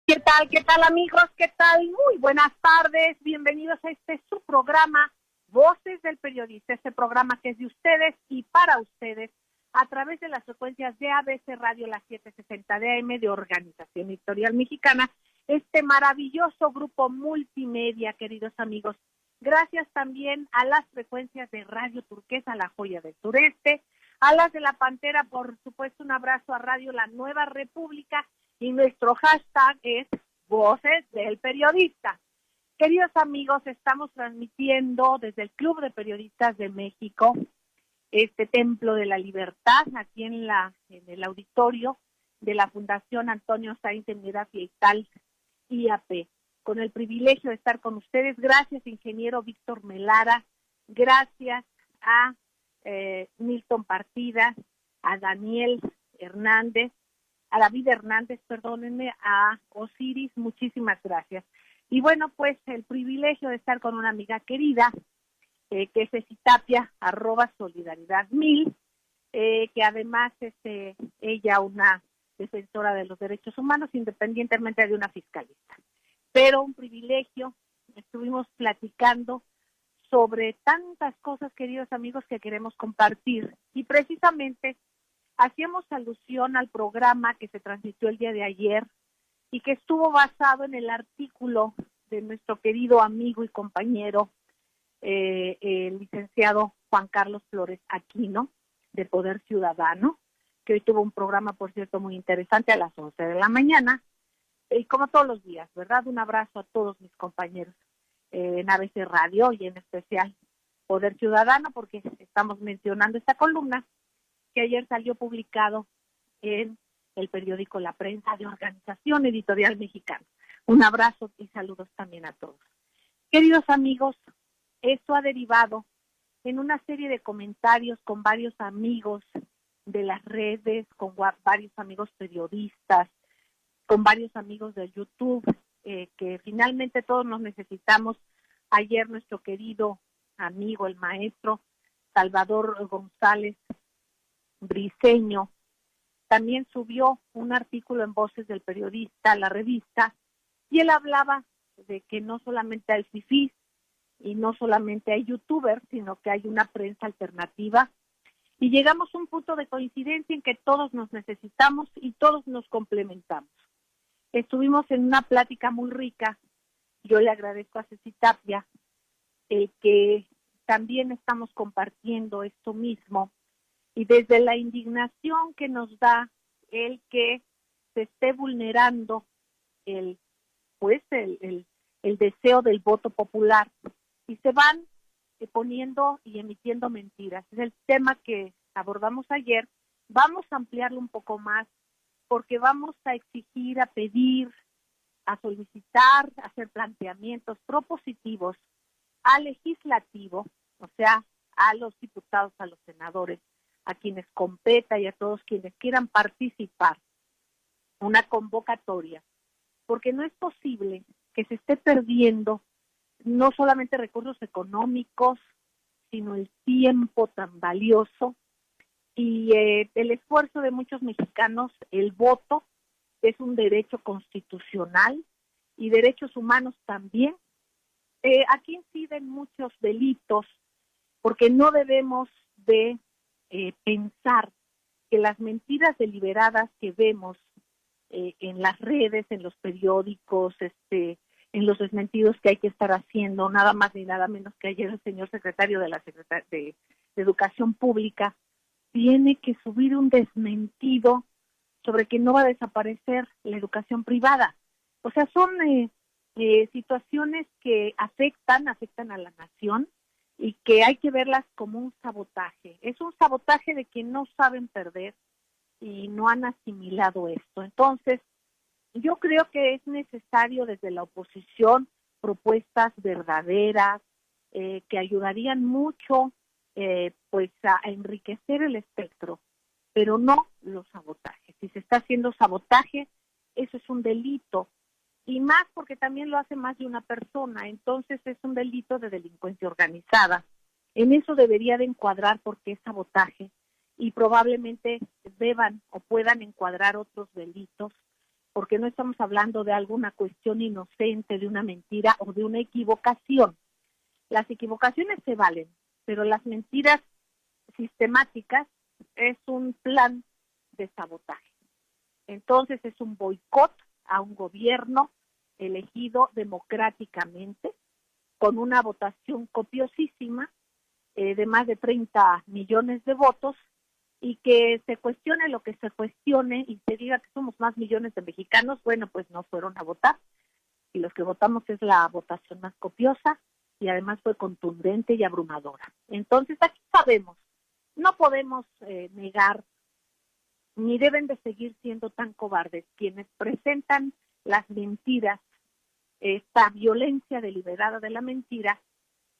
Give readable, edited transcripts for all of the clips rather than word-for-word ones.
¿Qué tal? ¿Qué tal, amigos? ¿Qué tal? Muy buenas tardes. Bienvenidos a su programa Voces del Periodista, este programa que es de ustedes y para ustedes a través de las frecuencias de ABC Radio, las 760 de AM de Organización Editorial Mexicana, este maravilloso grupo multimedia, queridos amigos. Gracias también a las frecuencias de Radio Turquesa, La Joya del Sureste, a las de La Pantera, por supuesto, un abrazo a Radio La Nueva República, y nuestro hashtag es Voces del Periodista. Queridos amigos, estamos transmitiendo desde el Club de Periodistas de México, este Templo de la Libertad, aquí en el auditorio de la Fundación Antonio Sainz de Mera Fiestal IAP, con el privilegio de estar con ustedes. Gracias, ingeniero Víctor Melara, gracias a Milton Partida, a Daniel Hernández, a David Hernández, perdónenme, a Osiris, muchísimas gracias. Y bueno, pues el privilegio de estar con una amiga querida, que es Ceci Tapia, @solidaridad1000, que además es ella una defensora de los derechos humanos, independientemente de una fiscalista. Pero un privilegio, estuvimos platicando sobre tantas cosas, queridos amigos, que queremos compartir, y precisamente hacíamos alusión al programa que se transmitió el día de ayer y que estuvo basado en el artículo de nuestro querido amigo y compañero, el licenciado Juan Carlos Flores Aquino, de Poder Ciudadano, que hoy tuvo un programa, por cierto, muy interesante a las 11 de la mañana, y como todos los días, ¿verdad? Un abrazo a todos mis compañeros en ABC Radio y en especial Poder Ciudadano, porque estamos mencionando esta columna que ayer salió publicado en el periódico La Prensa de Organización Editorial Mexicana. Un abrazo y saludos también a todos. Queridos amigos, esto ha derivado en una serie de comentarios con varios amigos de las redes, con varios amigos periodistas, con varios amigos de YouTube, que finalmente todos nos necesitamos. Ayer nuestro querido amigo, el maestro Salvador González Briceño, también subió un artículo en Voces del Periodista, la revista, y él hablaba de que no solamente hay fifís y no solamente hay youtubers, sino que hay una prensa alternativa, y llegamos a un punto de coincidencia en que todos nos necesitamos y todos nos complementamos. Estuvimos en una plática muy rica. Yo le agradezco a Ceci Tapia que también estamos compartiendo esto mismo, y desde la indignación que nos da el que se esté vulnerando el deseo del voto popular, y se van poniendo y emitiendo mentiras. Es el tema que abordamos ayer. Vamos a ampliarlo un poco más, porque vamos a exigir, a pedir, a solicitar, a hacer planteamientos propositivos al legislativo, o sea, a los diputados, a los senadores, a quienes competa y a todos quienes quieran participar, una convocatoria, porque no es posible que se esté perdiendo no solamente recursos económicos, sino el tiempo tan valioso y el esfuerzo de muchos mexicanos. El voto es un derecho constitucional y derechos humanos también. Aquí inciden muchos delitos, porque no debemos de pensar que las mentiras deliberadas que vemos en las redes, en los periódicos, en los desmentidos que hay que estar haciendo, nada más ni nada menos que ayer el señor secretario de de Educación Pública tiene que subir un desmentido sobre que no va a desaparecer la educación privada. O sea, son situaciones que afectan a la nación, y que hay que verlas como un sabotaje. Es un sabotaje de que no saben perder y no han asimilado esto. Entonces, yo creo que es necesario desde la oposición propuestas verdaderas que ayudarían mucho pues a enriquecer el espectro, pero no los sabotajes. Si se está haciendo sabotaje, eso es un delito, y más porque también lo hace más de una persona, entonces es un delito de delincuencia organizada. En eso debería de encuadrar, porque es sabotaje, y probablemente deban o puedan encuadrar otros delitos, porque no estamos hablando de alguna cuestión inocente, de una mentira o de una equivocación. Las equivocaciones se valen, pero las mentiras sistemáticas es un plan de sabotaje. Entonces es un boicot a un gobierno elegido democráticamente, con una votación copiosísima de más de 30 millones de votos, y que se cuestione lo que se cuestione y se diga que somos más millones de mexicanos, bueno, pues no fueron a votar, y los que votamos es la votación más copiosa, y además fue contundente y abrumadora. Entonces aquí sabemos, no podemos negar, ni deben de seguir siendo tan cobardes quienes presentan las mentiras, esta violencia deliberada de la mentira,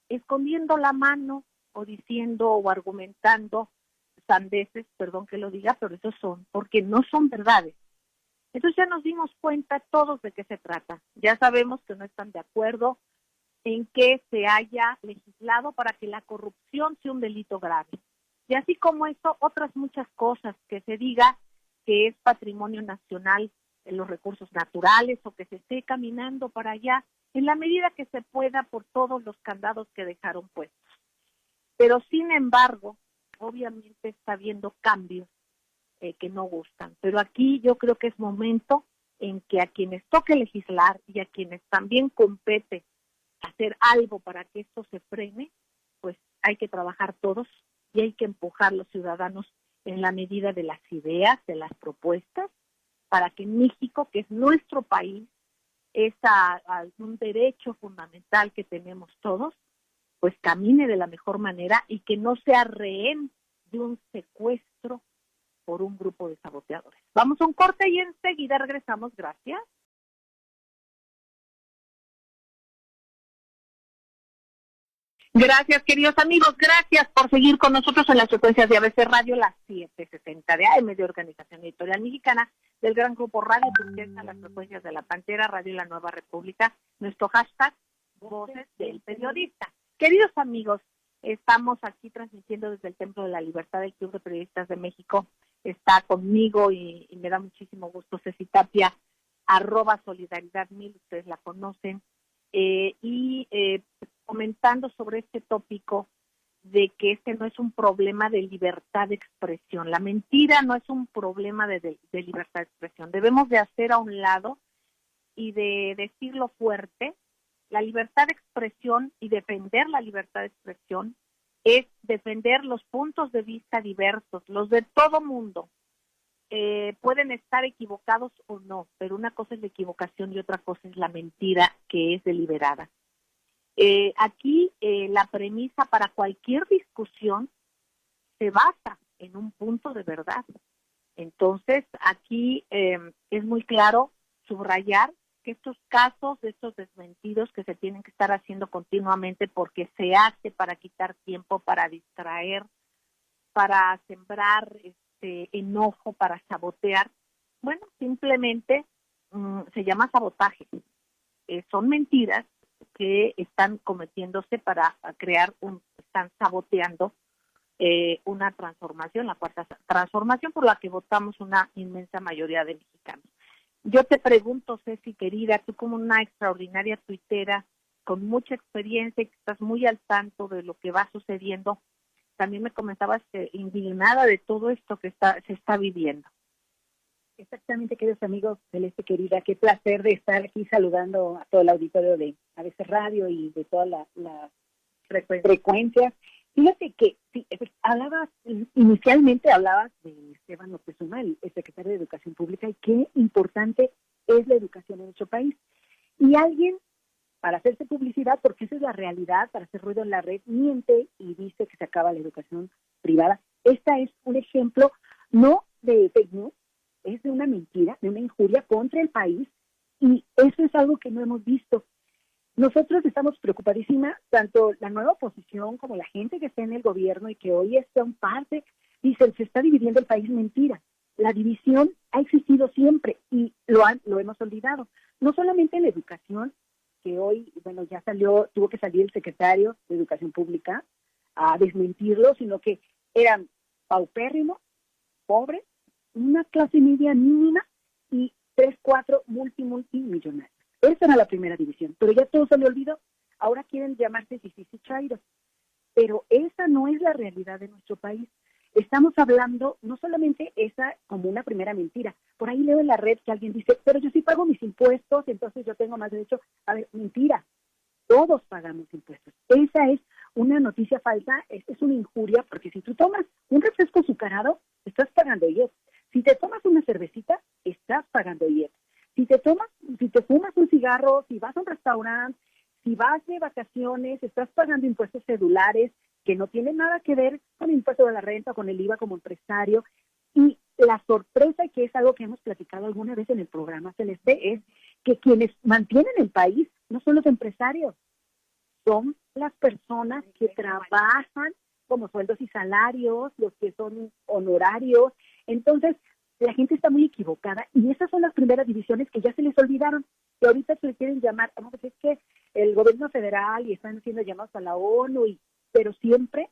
escondiendo la mano o diciendo o argumentando sandeces, perdón que lo diga, pero esos son, porque no son verdades. Entonces ya nos dimos cuenta todos de qué se trata. Ya sabemos que no están de acuerdo en que se haya legislado para que la corrupción sea un delito grave. Y así como eso, otras muchas cosas, que se diga que es patrimonio nacional en los recursos naturales o que se esté caminando para allá en la medida que se pueda por todos los candados que dejaron puestos. Pero sin embargo, obviamente está habiendo cambios que no gustan. Pero aquí yo creo que es momento en que a quienes toque legislar y a quienes también compete hacer algo para que esto se frene, pues hay que trabajar todos y hay que empujar a los ciudadanos en la medida de las ideas, de las propuestas, para que México, que es nuestro país, es un derecho fundamental que tenemos todos, pues camine de la mejor manera y que no sea rehén de un secuestro por un grupo de saboteadores. Vamos a un corte y enseguida regresamos. Gracias. Gracias, queridos amigos. Gracias por seguir con nosotros en las frecuencias de ABC Radio, las 760 de AM de Organización Editorial Mexicana, del gran grupo Radio Turquesa, las frecuencias de La Pantera, Radio La Nueva República, nuestro hashtag Voces del Periodista. Queridos amigos, estamos aquí transmitiendo desde el Templo de la Libertad del Club de Periodistas de México. Está conmigo y me da muchísimo gusto Ceci Tapia, @solidaridad1000, ustedes la conocen, comentando sobre este tópico de que este no es un problema de libertad de expresión. La mentira no es un problema de libertad de expresión. Debemos de hacer a un lado y de decirlo fuerte. La libertad de expresión y defender la libertad de expresión es defender los puntos de vista diversos, los de todo mundo. Pueden estar equivocados o no, pero una cosa es la equivocación y otra cosa es la mentira que es deliberada. Aquí la premisa para cualquier discusión se basa en un punto de verdad. Entonces, aquí es muy claro subrayar que estos casos, de estos desmentidos que se tienen que estar haciendo continuamente porque se hace para quitar tiempo, para distraer, para sembrar enojo, para sabotear, bueno, simplemente se llama sabotaje. Son mentiras que están cometiéndose para crear están saboteando una transformación, la cuarta transformación por la que votamos una inmensa mayoría de mexicanos. Yo te pregunto, Ceci, querida, tú como una extraordinaria tuitera, con mucha experiencia y que estás muy al tanto de lo que va sucediendo, también me comentabas indignada de todo esto que se está viviendo. Exactamente, queridos amigos, Celeste querida, qué placer de estar aquí saludando a todo el auditorio de ABC Radio y de todas las frecuencias. Fíjate que sí, inicialmente hablabas de Esteban Moctezuma, el secretario de Educación Pública, y qué importante es la educación en nuestro país. Y alguien, para hacerse publicidad, porque esa es la realidad, para hacer ruido en la red, miente y dice que se acaba la educación privada. Esta es un ejemplo, no de fake news, es de una mentira, de una injuria contra el país, y eso es algo que no hemos visto. Nosotros estamos preocupadísimas, tanto la nueva oposición como la gente que está en el gobierno y que hoy son parte, dicen, se está dividiendo el país. Mentira. La división ha existido siempre y lo hemos olvidado. No solamente en la educación, que hoy, bueno, ya tuvo que salir el secretario de Educación Pública a desmentirlo, sino que eran paupérrimos, pobres, una clase media mínima, y 3, 4 multimillonarios. Esa era la primera división, pero ya todo se le olvidó. Ahora quieren llamarse Fifici Chairos. Pero esa no es la realidad de nuestro país. Estamos hablando no solamente esa como una primera mentira. Por ahí leo en la red que alguien dice, pero yo sí pago mis impuestos, entonces yo tengo más derecho. A ver, mentira. Todos pagamos impuestos. Esa es una noticia falsa, es una injuria, porque si tú tomas un refresco azucarado, estás pagando IEPS. Si te tomas una cervecita, estás pagando IEPS. Si te fumas un cigarro, si vas a un restaurante, si vas de vacaciones, estás pagando impuestos cedulares que no tienen nada que ver con el impuesto de la renta, con el IVA como empresario. Y la sorpresa, que es algo que hemos platicado alguna vez en el programa Celeste, es que quienes mantienen el país no son los empresarios, son las personas que trabajan como sueldos y salarios, los que son honorarios. Entonces, la gente está muy equivocada y esas son las primeras divisiones que ya se les olvidaron, que ahorita se le quieren llamar, no, pues es que el gobierno federal y están haciendo llamados a la ONU, pero siempre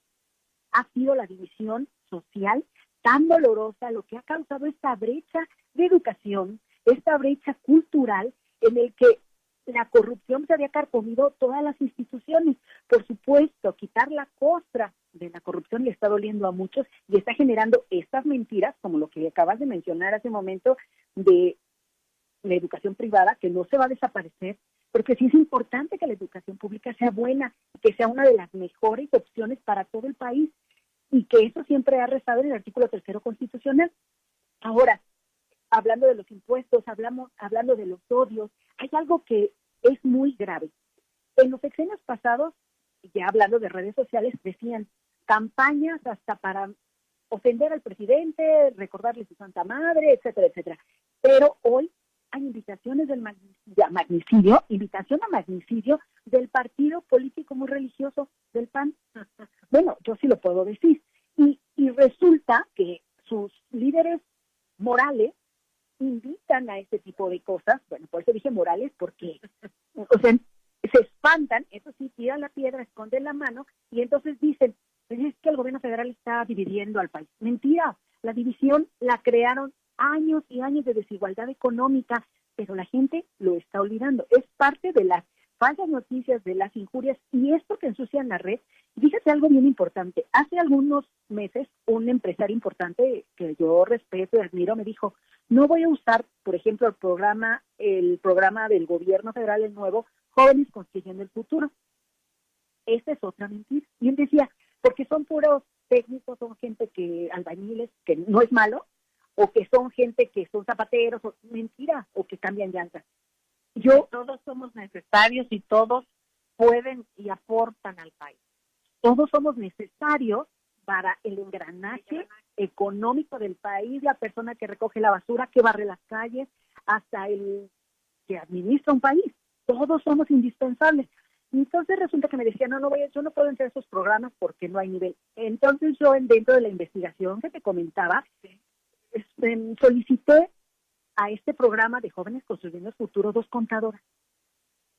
ha sido la división social tan dolorosa lo que ha causado esta brecha de educación, esta brecha cultural en el que la corrupción se había carcomido todas las instituciones. Por supuesto, quitar la costra de la corrupción le está doliendo a muchos y está generando estas mentiras, como lo que acabas de mencionar hace un momento, de la educación privada, que no se va a desaparecer, porque sí es importante que la educación pública sea buena, que sea una de las mejores opciones para todo el país, y que eso siempre ha rezado en el artículo 3 constitucional. Ahora, hablando de los impuestos, hablando de los odios, hay algo que es muy grave. En los sexenios pasados, ya hablando de redes sociales, decían campañas hasta para ofender al presidente, recordarle su santa madre, etcétera, etcétera. Pero hoy hay invitación a magnicidio del partido político muy religioso del PAN. Bueno, yo sí lo puedo decir. Y resulta que sus líderes morales invitan a este tipo de cosas. Bueno, por eso dije morales, porque o sea, se espantan, eso sí, tiran la piedra, esconden la mano, y entonces dicen, pues es que el gobierno federal está dividiendo al país. Mentira, la división la crearon años y años de desigualdad económica, pero la gente lo está olvidando. Es parte de las falsas noticias, de las injurias, y esto que ensucian la red. Fíjate algo bien importante. Hace algunos meses, un empresario importante que yo respeto y admiro me dijo, no voy a usar, por ejemplo, el programa del gobierno federal, el nuevo, Jóvenes Construyendo el Futuro. Esta es otra mentira. Y él decía, porque son puros técnicos, son gente albañiles, que no es malo, o que son gente que son zapateros, o mentira, o que cambian llantas. Todos somos necesarios y todos pueden y aportan al país. Todos somos necesarios para el engranaje económico del país, la persona que recoge la basura, que barre las calles, hasta el que administra un país. Todos somos indispensables. Entonces resulta que me decía, yo no puedo entrar a esos programas porque no hay nivel. Entonces yo, dentro de la investigación que te comentaba, solicité a este programa de Jóvenes Construyendo el Futuro 2 contadoras.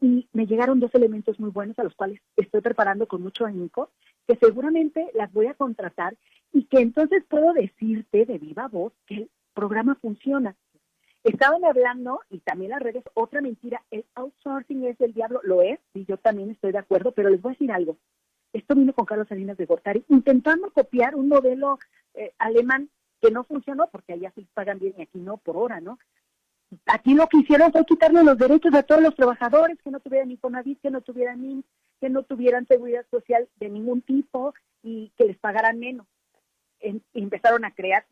Y me llegaron 2 elementos muy buenos a los cuales estoy preparando con mucho ahínco, que seguramente las voy a contratar y que entonces puedo decirte de viva voz que el programa funciona. Estaban hablando, y también las redes, otra mentira, el outsourcing es del diablo, lo es, y yo también estoy de acuerdo, pero les voy a decir algo. Esto vino con Carlos Salinas de Gortari, intentando copiar un modelo alemán que no funcionó, porque allá sí pagan bien y aquí no, por hora, ¿no? Aquí lo que hicieron fue quitarle los derechos a todos los trabajadores, que no tuvieran Infonavit, que no tuvieran IMSS, que no tuvieran seguridad social de ningún tipo y que les pagaran menos. Empezaron a crear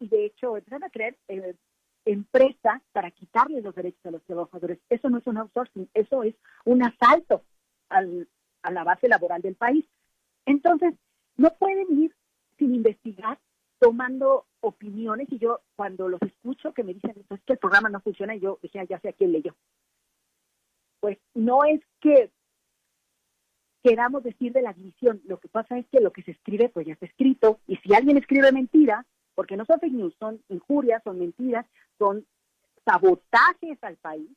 empresas para quitarle los derechos a los trabajadores. Eso no es un outsourcing, eso es un asalto a la base laboral del país. Entonces, no pueden ir sin investigar, tomando opiniones, y yo cuando los escucho que me dicen, pues que el programa no funciona, y yo dije, ya sé a quién leyó. Pues no es que queramos decir de la división, lo que pasa es que lo que se escribe, pues ya está escrito, y si alguien escribe mentira, porque no son fake news, son injurias, son mentiras, son sabotajes al país,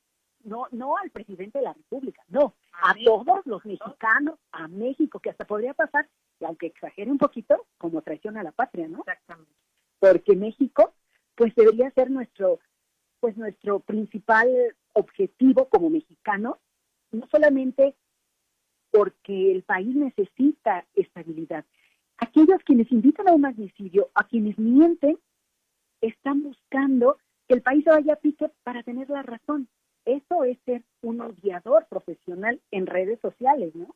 no al presidente de la República, no, a todos los mexicanos, a México, que hasta podría pasar, y aunque exagere un poquito, como traición a la patria, ¿no? Exactamente. Porque México, pues debería ser nuestro pues nuestro principal objetivo como mexicanos, no solamente porque el país necesita estabilidad. Aquellos quienes invitan a un magnicidio, a quienes mienten, están buscando que el país se vaya a pique para tener la razón. Eso es ser un odiador profesional en redes sociales, ¿no?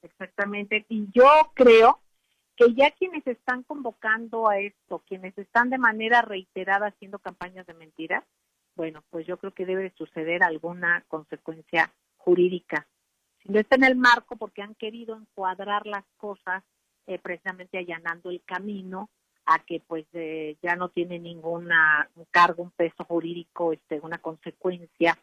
Exactamente. Y yo creo que ya quienes están convocando a esto, quienes están de manera reiterada haciendo campañas de mentiras, bueno, pues yo creo que debe suceder alguna consecuencia jurídica. Si no está en el marco porque han querido encuadrar las cosas, precisamente allanando el camino a que pues ya no tiene un cargo, un peso jurídico, una consecuencia,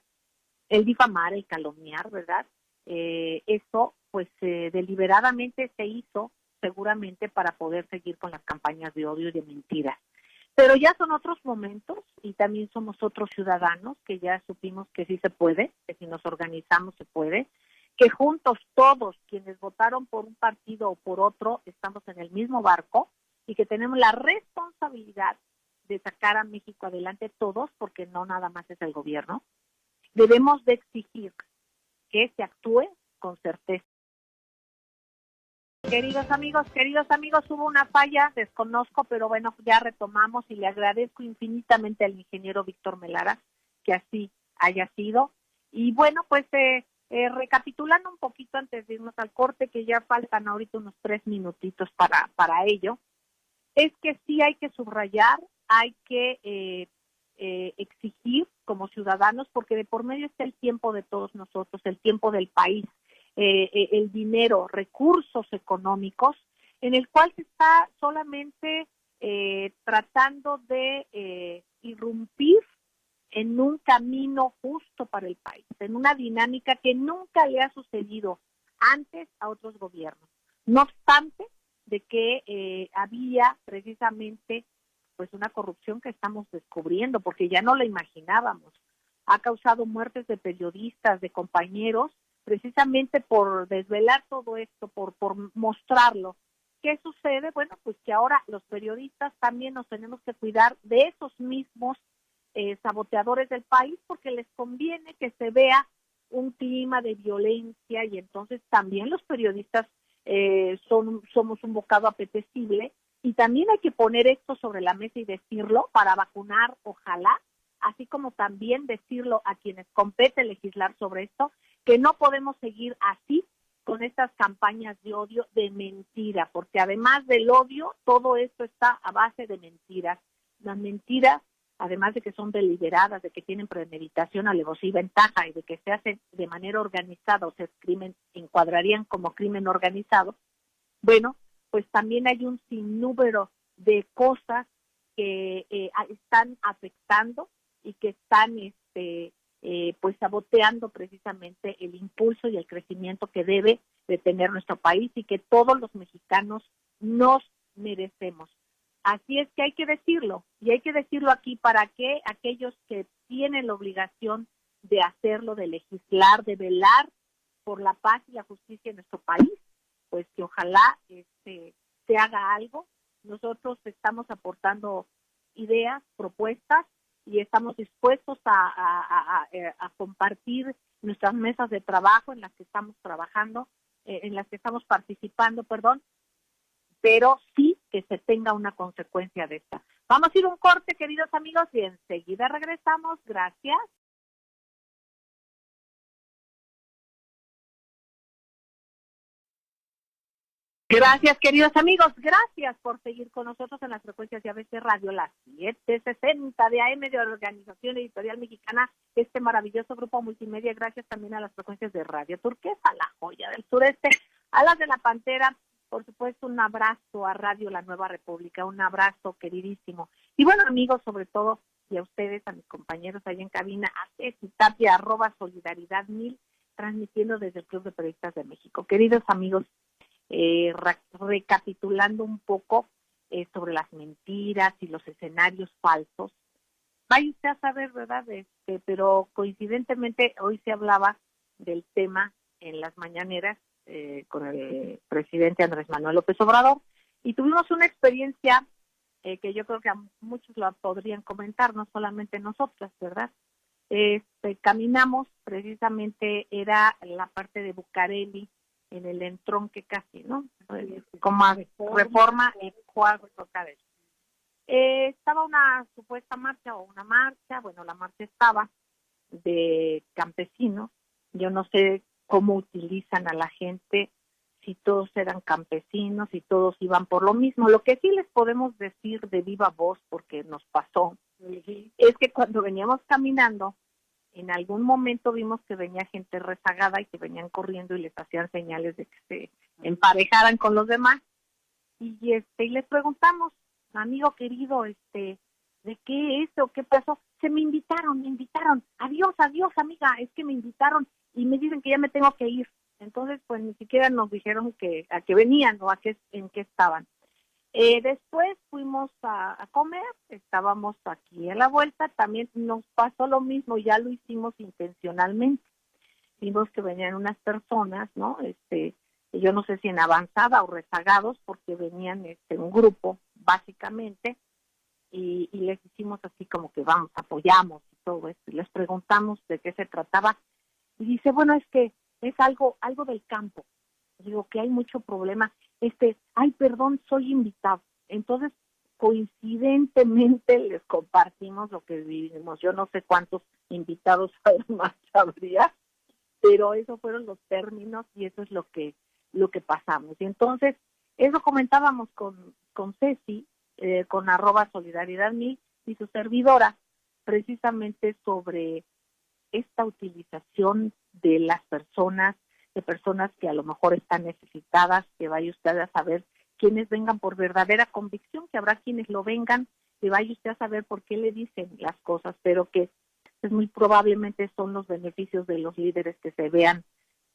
el difamar, el calumniar, ¿verdad? Eso pues deliberadamente se hizo seguramente para poder seguir con las campañas de odio y de mentiras. Pero ya son otros momentos y también somos otros ciudadanos que ya supimos que sí se puede, que si nos organizamos se puede, que juntos todos quienes votaron por un partido o por otro estamos en el mismo barco y que tenemos la responsabilidad de sacar a México adelante todos, porque no nada más es el gobierno. Debemos de exigir que se actúe con certeza. Queridos amigos, hubo una falla, desconozco, pero bueno, ya retomamos y le agradezco infinitamente al ingeniero Víctor Melara que así haya sido. Y bueno, pues recapitulando un poquito antes de irnos al corte, que ya faltan ahorita unos 3 minutitos para ello, es que sí hay que subrayar, hay que exigir como ciudadanos, porque de por medio está el tiempo de todos nosotros, el tiempo del país, el dinero, recursos económicos, en el cual se está solamente tratando de irrumpir en un camino justo para el país, en una dinámica que nunca le ha sucedido antes a otros gobiernos. No obstante de que había precisamente pues una corrupción que estamos descubriendo, porque ya no la imaginábamos. Ha causado muertes de periodistas, de compañeros, precisamente por desvelar todo esto, por mostrarlo. ¿Qué sucede? Bueno, pues que ahora los periodistas también nos tenemos que cuidar de esos mismos saboteadores del país, porque les conviene que se vea un clima de violencia y entonces también los periodistas somos un bocado apetecible, y también hay que poner esto sobre la mesa y decirlo para vacunar, ojalá, así como también decirlo a quienes compete legislar sobre esto, que no podemos seguir así con estas campañas de odio, de mentira, porque además del odio, todo esto está a base de mentiras. Las mentiras, además de que son deliberadas, de que tienen premeditación, alevosía y ventaja, y de que se hacen de manera organizada, o se encuadrarían como crimen organizado, bueno, pues también hay un sinnúmero de cosas que están afectando y que están pues saboteando precisamente el impulso y el crecimiento que debe de tener nuestro país y que todos los mexicanos nos merecemos. Así es que hay que decirlo, y hay que decirlo aquí para que aquellos que tienen la obligación de hacerlo, de legislar, de velar por la paz y la justicia en nuestro país, pues que ojalá se haga algo. Nosotros estamos aportando ideas, propuestas, y estamos dispuestos a compartir nuestras mesas de trabajo en las que estamos trabajando, en las que estamos participando, pero sí que se tenga una consecuencia de esta. Vamos a ir a un corte, queridos amigos, y enseguida regresamos. Gracias. Gracias, queridos amigos, gracias por seguir con nosotros en las frecuencias de ABC Radio, las 760 de AM de la Organización Editorial Mexicana, este maravilloso grupo multimedia. Gracias también a las frecuencias de Radio Turquesa, la joya del sureste, a las de La Pantera, por supuesto, un abrazo a Radio La Nueva República, un abrazo queridísimo. Y bueno, amigos, sobre todo, y a ustedes, a mis compañeros allá en cabina, a Ceci Tapia, @solidaridad1000, transmitiendo desde el Club de Periodistas de México. Queridos amigos, recapitulando un poco sobre las mentiras y los escenarios falsos. Vaya usted a saber, ¿verdad? Pero coincidentemente hoy se hablaba del tema en las mañaneras con el presidente Andrés Manuel López Obrador, y tuvimos una experiencia que yo creo que a muchos lo podrían comentar, no solamente nosotras, ¿verdad? Caminamos, precisamente era la parte de Bucareli, en el entronque casi, ¿no? Como a Reforma y Cuadro Bucareli. Estaba una supuesta marcha o una marcha, bueno, la marcha estaba de campesinos. Yo no sé cómo utilizan a la gente, si todos eran campesinos, si todos iban por lo mismo. Lo que sí les podemos decir de viva voz, porque nos pasó, es que cuando veníamos caminando, en algún momento vimos que venía gente rezagada y que venían corriendo y les hacían señales de que se emparejaran con los demás. Y les preguntamos, amigo querido, ¿de qué es o qué pasó? Me invitaron. Adiós, amiga, es que me invitaron y me dicen que ya me tengo que ir. Entonces, pues ni siquiera nos dijeron a qué venían o en qué estaban. Después fuimos a comer, estábamos aquí a la vuelta, también nos pasó lo mismo, ya lo hicimos intencionalmente. Vimos que venían unas personas, ¿no? Yo no sé si en avanzada o rezagados, porque venían un grupo, básicamente, y les hicimos así como que vamos, apoyamos y todo esto, y les preguntamos de qué se trataba, y dice, bueno, es que es algo del campo. Digo que hay mucho problema. Ay, perdón, soy invitado. Entonces, coincidentemente les compartimos lo que vivimos. Yo no sé cuántos invitados más habría, pero esos fueron los términos y eso es lo que pasamos. Y entonces, eso comentábamos con Ceci, con @solidaridad1000 y su servidora, precisamente sobre esta utilización de las personas, de personas que a lo mejor están necesitadas, que vaya usted a saber quienes vengan por verdadera convicción, que habrá quienes lo vengan, que vaya usted a saber por qué le dicen las cosas, pero que pues, muy probablemente son los beneficios de los líderes que se vean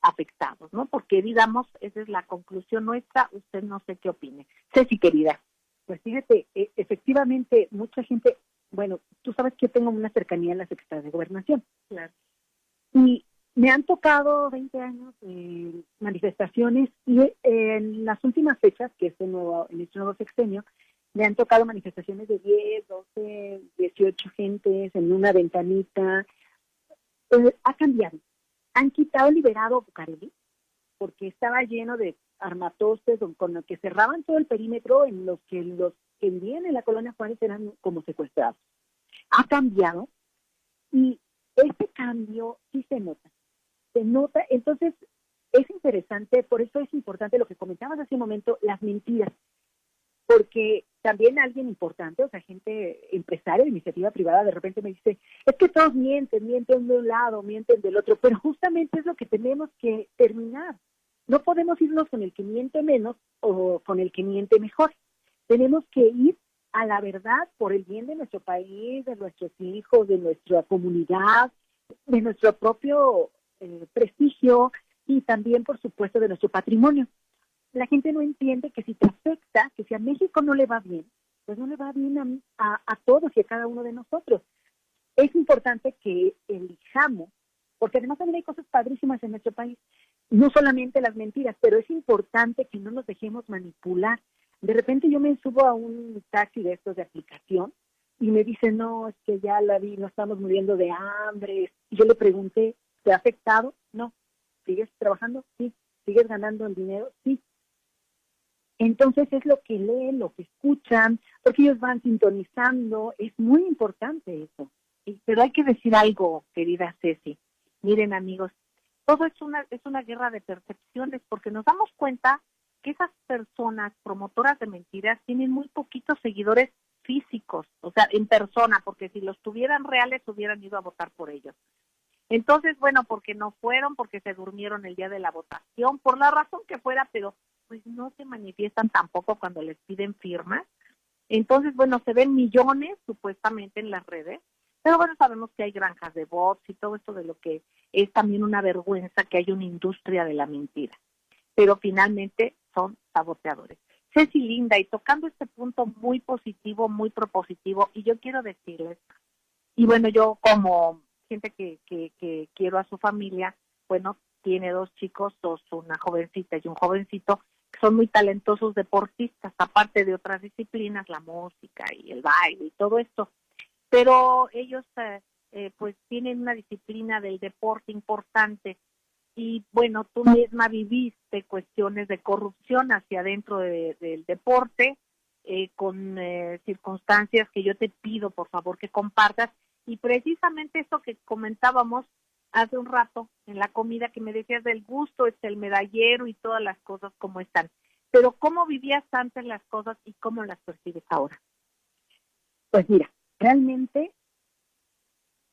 afectados, ¿no? Porque digamos, esa es la conclusión nuestra, usted no sé qué opine. Ceci, querida. Pues fíjate, efectivamente, mucha gente, bueno, tú sabes que yo tengo una cercanía en la Secretaría de Gobernación. Claro. Y me han tocado 20 años manifestaciones y en las últimas fechas, que en este nuevo sexenio, me han tocado manifestaciones de 10, 12, 18 gentes en una ventanita. Ha cambiado. Han liberado Bucareli, porque estaba lleno de armatostes con los que cerraban todo el perímetro, en los que vivían en la colonia Juárez eran como secuestrados. Ha cambiado y este cambio sí se nota. Entonces es interesante, por eso es importante lo que comentabas hace un momento, las mentiras, porque también alguien importante, o sea, gente empresaria de iniciativa privada, de repente me dice, es que todos mienten de un lado, mienten del otro, pero justamente es lo que tenemos que terminar. No podemos irnos con el que miente menos o con el que miente mejor. Tenemos que ir a la verdad por el bien de nuestro país, de nuestros hijos, de nuestra comunidad, de nuestro propio prestigio y también, por supuesto, de nuestro patrimonio. La gente no entiende que si te afecta, que si a México no le va bien, pues no le va bien a todos y a cada uno de nosotros. Es importante que elijamos, porque además también hay cosas padrísimas en nuestro país, no solamente las mentiras, pero es importante que no nos dejemos manipular. De repente yo me subo a un taxi de estos de aplicación y me dicen, no, es que ya la vi, no estamos muriendo de hambre. Y yo le pregunté, ¿te ha afectado? No. ¿Sigues trabajando? Sí. ¿Sigues ganando el dinero? Sí. Entonces es lo que leen, lo que escuchan, porque ellos van sintonizando. Es muy importante eso. Pero hay que decir algo, querida Ceci. Miren, amigos, todo es una guerra de percepciones, porque nos damos cuenta que esas personas promotoras de mentiras tienen muy poquitos seguidores físicos, o sea, en persona, porque si los tuvieran reales hubieran ido a votar por ellos. Entonces, bueno, porque no fueron, porque se durmieron el día de la votación, por la razón que fuera, pero pues no se manifiestan tampoco cuando les piden firmas. Entonces, bueno, se ven millones supuestamente en las redes, pero bueno, sabemos que hay granjas de bots y todo esto de lo que es también una vergüenza que hay una industria de la mentira. Pero finalmente son saboteadores. Ceci, linda, y tocando este punto muy positivo, muy propositivo, y yo quiero decirles, y bueno, yo como gente que quiero a su familia, bueno, tiene 2 chicos, una jovencita y un jovencito, son muy talentosos deportistas, aparte de otras disciplinas, la música y el baile y todo esto, pero ellos pues tienen una disciplina del deporte importante. Y bueno, tú misma viviste cuestiones de corrupción hacia adentro del deporte, con circunstancias que yo te pido por favor que compartas, y precisamente esto que comentábamos hace un rato en la comida, que me decías del gusto, el medallero y todas las cosas como están, pero ¿cómo vivías antes las cosas y cómo las percibes ahora? Pues mira, realmente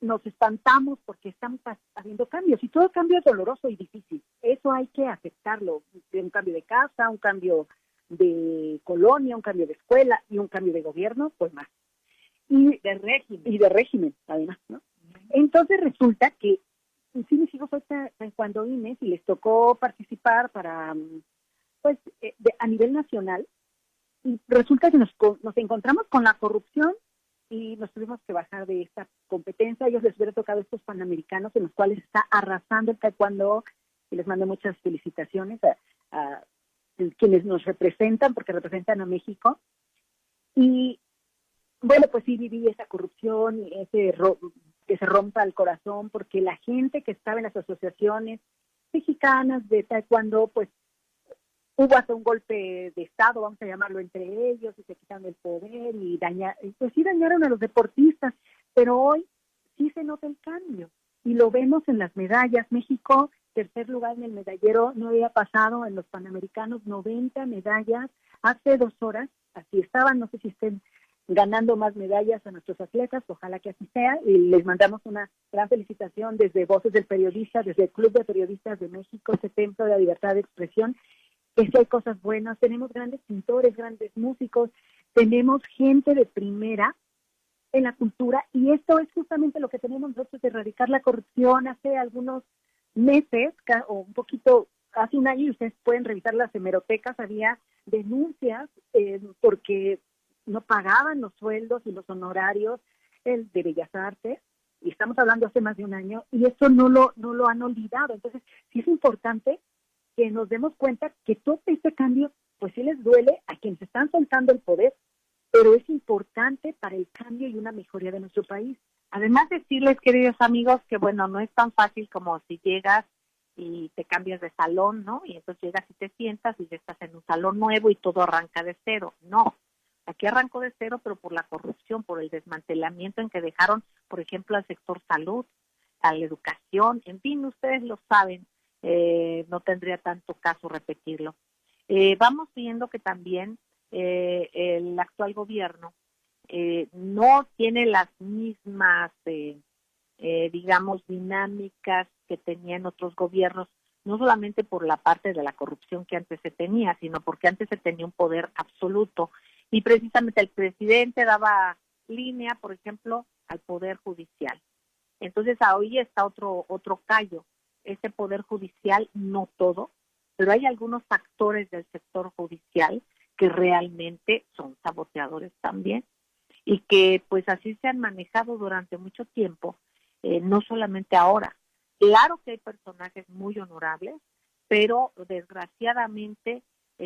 nos espantamos porque estamos haciendo cambios, y todo cambio es doloroso y difícil. Eso hay que aceptarlo. Un cambio de casa, un cambio de colonia, un cambio de escuela y un cambio de gobierno, pues más. Y de régimen, además, ¿no? Entonces resulta que sí, mis hijos ahorita taekwondoines y les tocó participar para, pues, a nivel nacional, y resulta que nos encontramos con la corrupción y nos tuvimos que bajar de esta competencia. A ellos les hubiera tocado estos panamericanos en los cuales está arrasando el taekwondo, y les mando muchas felicitaciones a quienes nos representan, porque representan a México. Y bueno, pues sí viví esa corrupción, que se rompa el corazón, porque la gente que estaba en las asociaciones mexicanas de taekwondo, pues hubo hasta un golpe de Estado, vamos a llamarlo, entre ellos, y se quitaron el poder y pues sí dañaron a los deportistas, pero hoy sí se nota el cambio y lo vemos en las medallas. México, tercer lugar en el medallero, no había pasado en los Panamericanos, 90 medallas hace 2 horas, así estaban. No sé si estén ganando más medallas a nuestros atletas, ojalá que así sea, y les mandamos una gran felicitación desde Voces del Periodista, desde el Club de Periodistas de México, ese templo de la libertad de expresión, que sí hay cosas buenas. Tenemos grandes pintores, grandes músicos, tenemos gente de primera en la cultura, y esto es justamente lo que tenemos nosotros, de erradicar la corrupción. Hace algunos meses, o un poquito, hace un año, y ustedes pueden revisar las hemerotecas, había denuncias porque no pagaban los sueldos y los honorarios de Bellas Artes, y estamos hablando hace más de un año, y esto no lo han olvidado. Entonces, sí es importante que nos demos cuenta que todo este cambio, pues sí les duele a quienes están soltando el poder, pero es importante para el cambio y una mejoría de nuestro país. Además, decirles, queridos amigos, que bueno, no es tan fácil como si llegas y te cambias de salón, ¿no? Y entonces llegas y te sientas y ya estás en un salón nuevo y todo arranca de cero. No, aquí arrancó de cero, pero por la corrupción, por el desmantelamiento en que dejaron, por ejemplo, al sector salud, a la educación, en fin, ustedes lo saben. No tendría tanto caso repetirlo. Vamos viendo que también el actual gobierno no tiene las mismas, digamos, dinámicas que tenían otros gobiernos, no solamente por la parte de la corrupción que antes se tenía, sino porque antes se tenía un poder absoluto, y precisamente el presidente daba línea, por ejemplo, al poder judicial. Entonces hoy está otro callo. Ese poder judicial, no todo, pero hay algunos actores del sector judicial que realmente son saboteadores también, y que pues así se han manejado durante mucho tiempo, no solamente ahora. Claro que hay personajes muy honorables, pero desgraciadamente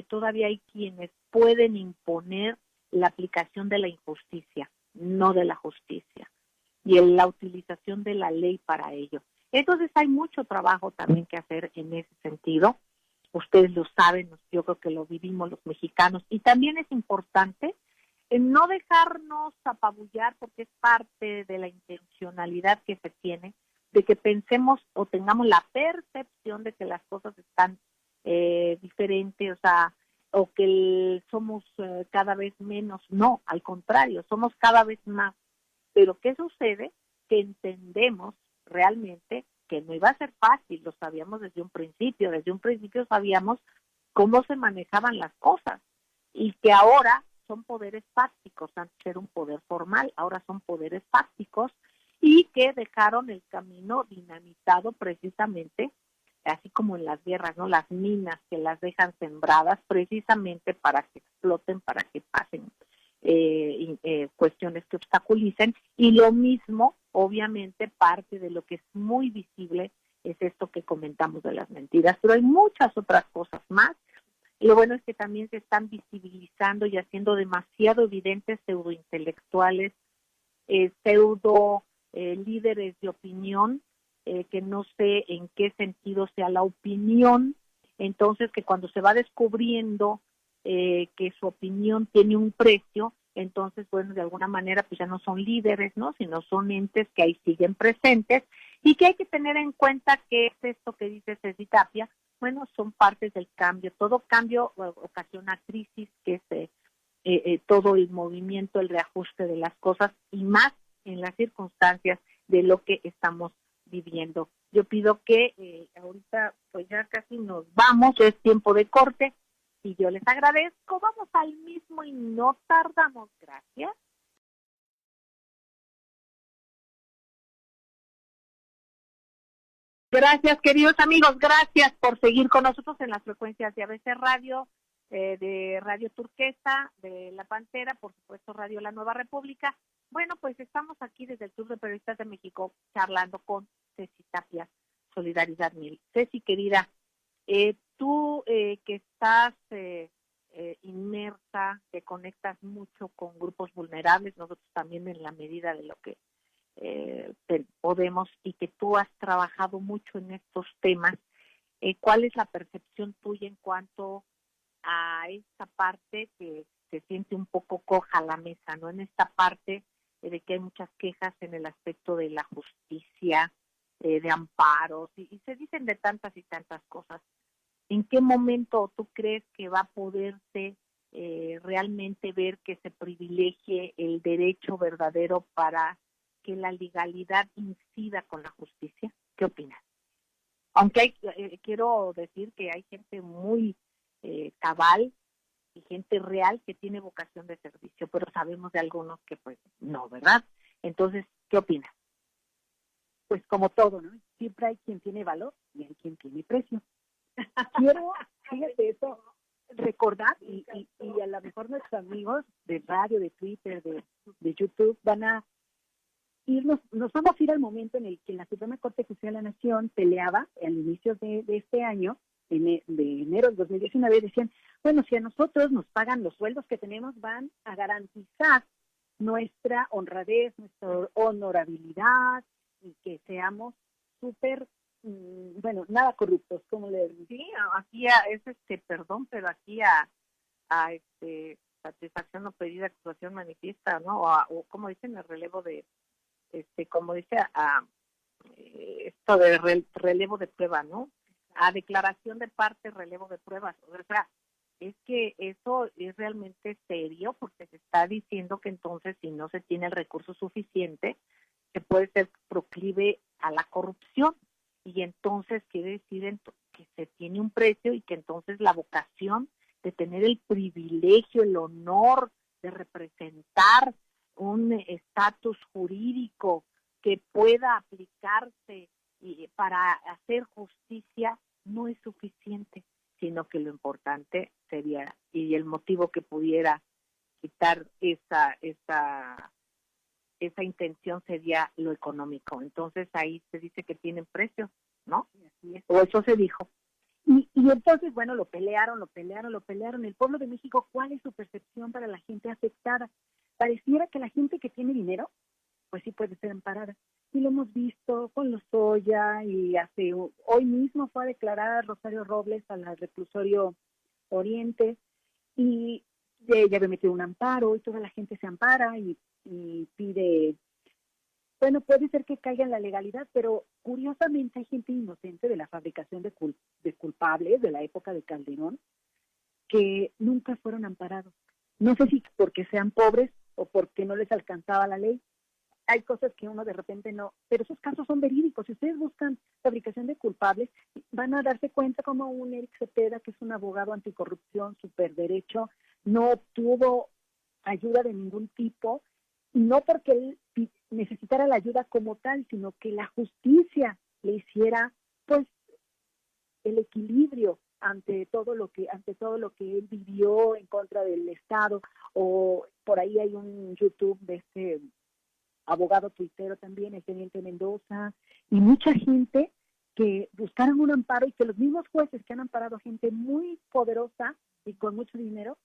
todavía hay quienes pueden imponer la aplicación de la injusticia, no de la justicia, y la utilización de la ley para ello. Entonces hay mucho trabajo también que hacer en ese sentido. Ustedes lo saben, yo creo que lo vivimos los mexicanos, y también es importante no dejarnos apabullar, porque es parte de la intencionalidad que se tiene, de que pensemos o tengamos la percepción de que las cosas están diferentes, o que somos cada vez menos. No, al contrario, somos cada vez más. Pero ¿qué sucede? Que entendemos realmente que no iba a ser fácil, lo sabíamos desde un principio sabíamos cómo se manejaban las cosas, y que ahora son poderes fácticos. Antes era un poder formal, ahora son poderes fácticos, y que dejaron el camino dinamitado precisamente, así como en las guerras, ¿no? Las minas que las dejan sembradas precisamente para que exploten, para que pasen cuestiones que obstaculicen. Y lo mismo, obviamente, parte de lo que es muy visible es esto que comentamos de las mentiras, pero hay muchas otras cosas más Lo bueno es que también se están visibilizando y haciendo demasiado evidentes pseudointelectuales, pseudo líderes de opinión, que no sé en qué sentido sea la opinión. Entonces, que cuando se va descubriendo que su opinión tiene un precio, entonces, bueno, de alguna manera, pues ya no son líderes, ¿no? Sino son entes que ahí siguen presentes y que hay que tener en cuenta que es esto que dice Ceci Tapia. Bueno, son partes del cambio. Todo cambio ocasiona crisis, que es todo el movimiento, el reajuste de las cosas, y más en las circunstancias de lo que estamos viviendo. Yo pido que ahorita pues ya casi nos vamos, es tiempo de corte, y yo les agradezco. Vamos al mismo y no tardamos. Gracias. Gracias, queridos amigos, gracias por seguir con nosotros en las frecuencias de ABC Radio, de Radio Turquesa, de La Pantera, por supuesto Radio La Nueva República. Bueno, pues estamos aquí desde el Club de Periodistas de México charlando con Ceci Tapia, Solidaridad 1000. Ceci, querida, tú que estás inmersa, te conectas mucho con grupos vulnerables, nosotros también en la medida de lo que podemos, y que tú has trabajado mucho en estos temas, ¿cuál es la percepción tuya en cuanto a esta parte que se siente un poco coja la mesa, ¿no? En esta parte de que hay muchas quejas en el aspecto de la justicia, de amparos, y se dicen de tantas y tantas cosas. ¿En qué momento tú crees que va a poderse realmente ver que se privilegie el derecho verdadero para que la legalidad incida con la justicia? ¿Qué opinas? Aunque quiero decir que hay gente muy cabal y gente real que tiene vocación de servicio, pero sabemos de algunos que pues no, ¿verdad? Entonces, ¿qué opinas? Pues como todo, ¿no? Siempre hay quien tiene valor y hay quien tiene precio. Quiero, fíjate eso, recordar, y a lo mejor nuestros amigos de radio, de Twitter, de YouTube, van a irnos, nos vamos a ir al momento en el que la Suprema Corte de Justicia de la Nación peleaba al inicio de este año, de enero del 2019, decían, bueno, si a nosotros nos pagan los sueldos que tenemos, van a garantizar nuestra honradez, nuestra honorabilidad, y que seamos súper, bueno, nada corruptos, como le decía. Sí, aquí es perdón, pero aquí a satisfacción no pedida, acusación manifiesta, ¿no? O como dicen, el relevo de, como dice, esto de relevo de prueba, ¿no? A declaración de parte, relevo de pruebas. O sea, es que eso es realmente serio, porque se está diciendo que entonces, si no se tiene el recurso suficiente, se puede ser proclive a la corrupción, y entonces quiere decir que se tiene un precio, y que entonces la vocación de tener el privilegio, el honor de representar un estatus jurídico que pueda aplicarse para hacer justicia no es suficiente, sino que lo importante sería, y el motivo que pudiera quitar esa intención, sería lo económico. Entonces ahí se dice que tienen precio, ¿no? O eso se dijo. Y entonces, bueno, lo pelearon. El pueblo de México, ¿cuál es su percepción para la gente afectada? Pareciera que la gente que tiene dinero, pues sí puede ser amparada. Y lo hemos visto con Lozoya, y hoy mismo fue a declarar Rosario Robles al reclusorio Oriente, y ella había metido un amparo, y toda la gente se ampara y pide, bueno, puede ser que caiga en la legalidad, pero curiosamente hay gente inocente de la fabricación de culpables de la época de Calderón que nunca fueron amparados. No sé si porque sean pobres o porque no les alcanzaba la ley. Hay cosas que uno de repente no, pero esos casos son verídicos. Si ustedes buscan fabricación de culpables, van a darse cuenta como un Eric Cepeda, que es un abogado anticorrupción, súper derecho, no obtuvo ayuda de ningún tipo, no porque él necesitara la ayuda como tal, sino que la justicia le hiciera, pues, el equilibrio ante todo lo que él vivió en contra del Estado. O por ahí hay un YouTube de este abogado tuitero también, el teniente Mendoza, y mucha gente que buscaron un amparo, y que los mismos jueces que han amparado gente muy poderosa y con mucho dinero,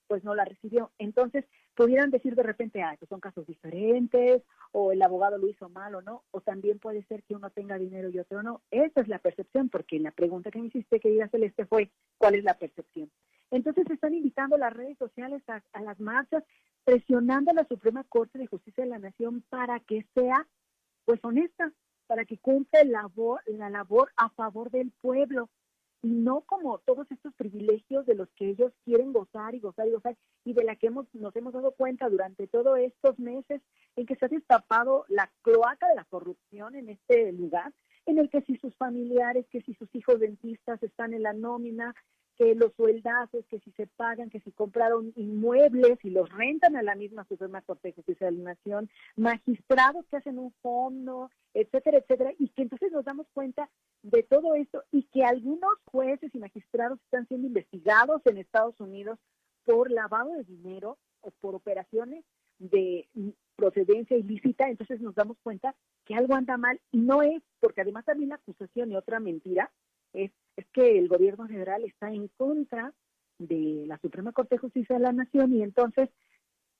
pues no la recibió. Entonces, pudieran decir de repente, pues son casos diferentes, o el abogado lo hizo mal o no, o también puede ser que uno tenga dinero y otro no. Esa es la percepción, porque la pregunta que me hiciste, querida Celeste, fue, ¿cuál es la percepción? Entonces, están invitando las redes sociales a las marchas, presionando a la Suprema Corte de Justicia de la Nación para que sea, pues, honesta, para que cumpla la labor a favor del pueblo, y no como todos estos privilegios de los que ellos quieren gozar y gozar y gozar, y de la que nos hemos dado cuenta durante todos estos meses en que se ha destapado la cloaca de la corrupción en este lugar, en el que si sus familiares, que si sus hijos dentistas están en la nómina, que los sueldazos, que si se pagan, que si compraron inmuebles y los rentan a la misma Suprema Corte de Justicia de la Nación, magistrados que hacen un fondo, etcétera, etcétera, y que entonces nos damos cuenta de todo esto, y que algunos jueces y magistrados están siendo investigados en Estados Unidos por lavado de dinero o por operaciones de procedencia ilícita. Entonces nos damos cuenta que algo anda mal, y no es, porque además también la acusación y otra mentira es que el gobierno federal está en contra de la Suprema Corte de Justicia de la Nación, y entonces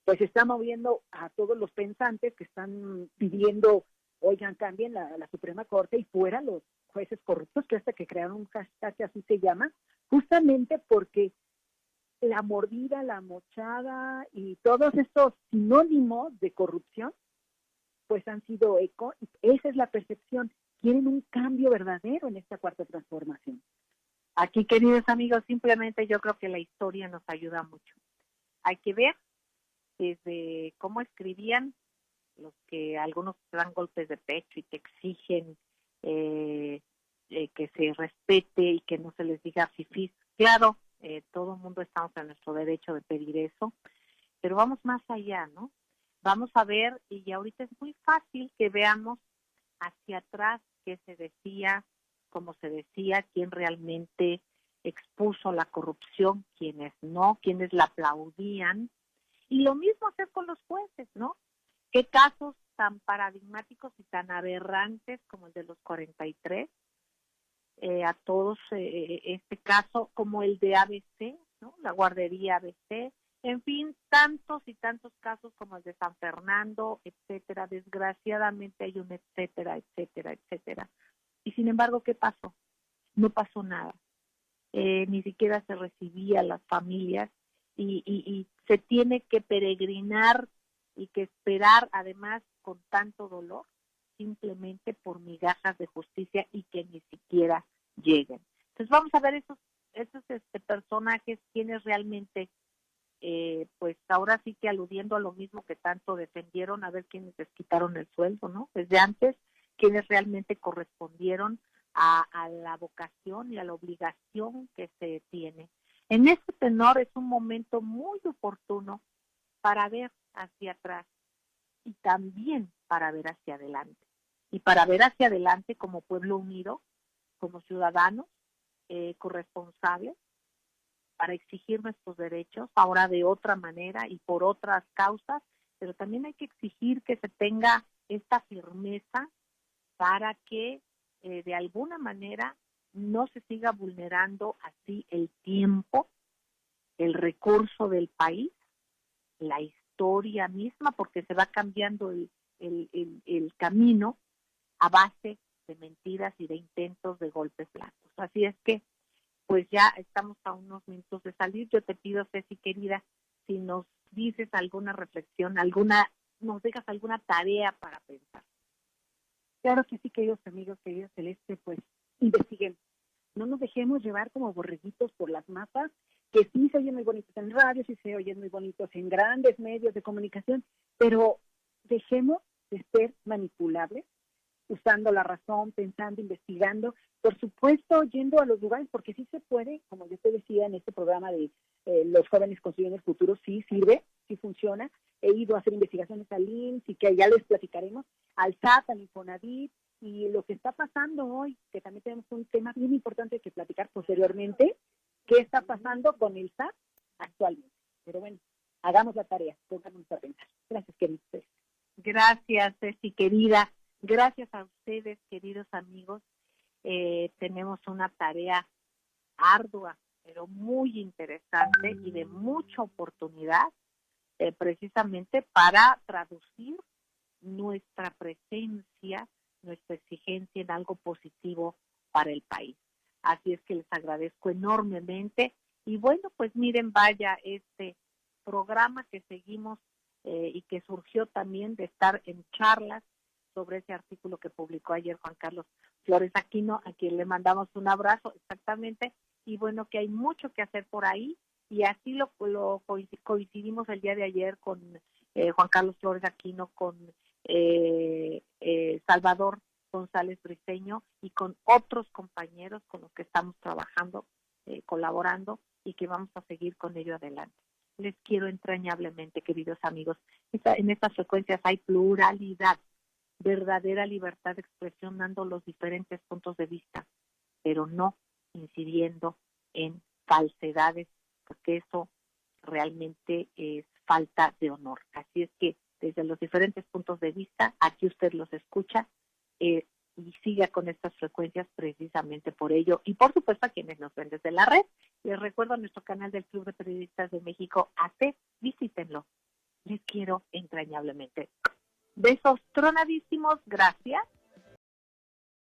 pues está moviendo a todos los pensantes que están pidiendo, oigan, cambien la Suprema Corte y fuera los jueces corruptos, que hasta que crearon un hashtag que así se llama, justamente porque la mordida, la mochada y todos estos sinónimos de corrupción pues han sido eco. Esa es la percepción. Quieren un cambio verdadero en esta cuarta transformación. Aquí, queridos amigos, simplemente yo creo que la historia nos ayuda mucho. Hay que ver desde cómo escribían los que algunos te dan golpes de pecho y te exigen que se respete y que no se les diga fifís. Claro, todo el mundo estamos en nuestro derecho de pedir eso, pero vamos más allá, ¿no? Vamos a ver, y ahorita es muy fácil que veamos hacia atrás qué se decía, cómo se decía, quién realmente expuso la corrupción, quiénes no, quiénes la aplaudían. Y lo mismo hacer con los jueces, ¿no? Qué casos tan paradigmáticos y tan aberrantes como el de los 43, a todos este caso, como el de ABC, ¿no? La guardería ABC, en fin, tantos y tantos casos como el de San Fernando, etcétera. Desgraciadamente hay un etcétera, etcétera, etcétera. Y sin embargo, ¿qué pasó? No pasó nada. Ni siquiera se recibía a las familias y se tiene que peregrinar y que esperar, además, con tanto dolor, simplemente por migajas de justicia y que ni siquiera lleguen. Entonces vamos a ver esos personajes, quienes realmente, pues ahora sí que aludiendo a lo mismo que tanto defendieron, a ver quiénes les quitaron el sueldo, ¿no? Desde antes, quienes realmente correspondieron a la vocación y a la obligación que se tiene. En este tenor es un momento muy oportuno para ver hacia atrás y también para ver hacia adelante. Y para ver hacia adelante como pueblo unido, como ciudadanos corresponsables, para exigir nuestros derechos, ahora de otra manera y por otras causas, pero también hay que exigir que se tenga esta firmeza para que de alguna manera no se siga vulnerando así el tiempo, el recurso del país, la historia misma, porque se va cambiando el camino a base de mentiras y de intentos de golpes blancos. Así es que, pues ya estamos a unos minutos de salir. Yo te pido, Ceci, querida, si nos dices alguna reflexión, nos dejas alguna tarea para pensar. Claro que sí, queridos amigos, querida Celeste, pues investiguen. No nos dejemos llevar como borreguitos por las mapas, que sí se oyen muy bonitos en radio, sí se oyen muy bonitos en grandes medios de comunicación, pero dejemos de ser manipulables, usando la razón, pensando, investigando, por supuesto, yendo a los lugares, porque sí se puede, como yo te decía en este programa de los jóvenes construyendo el futuro, sí sirve, sí funciona. He ido a hacer investigaciones al IMSS y que ya les platicaremos, al SAT, al Infonavit, y lo que está pasando hoy, que también tenemos un tema bien importante que platicar posteriormente, qué está pasando con el SAT actualmente. Pero bueno, hagamos la tarea, pongámonos a pensar. Gracias, queridos. Gracias, Ceci, querida. Gracias a ustedes, queridos amigos. Tenemos una tarea ardua pero muy interesante y de mucha oportunidad, precisamente para traducir nuestra presencia, nuestra exigencia en algo positivo para el país. Así es que les agradezco enormemente. Y bueno, pues miren, vaya, este programa que seguimos y que surgió también de estar en charlas sobre ese artículo que publicó ayer Juan Carlos Flores Aquino, a quien le mandamos un abrazo, exactamente, y bueno, que hay mucho que hacer por ahí, y así lo coincidimos el día de ayer con Juan Carlos Flores Aquino, con Salvador González Briceño y con otros compañeros con los que estamos trabajando, colaborando, y que vamos a seguir con ello adelante. Les quiero entrañablemente, queridos amigos. En estas frecuencias hay pluralidad, verdadera libertad de expresión, dando los diferentes puntos de vista, pero no incidiendo en falsedades, porque eso realmente es falta de honor. Así es que desde los diferentes puntos de vista, aquí usted los escucha y siga con estas frecuencias precisamente por ello. Y por supuesto a quienes nos ven desde la red, les recuerdo nuestro canal del Club de Periodistas de México, AC, visítenlo. Les quiero entrañablemente. Besos tronadísimos, gracias.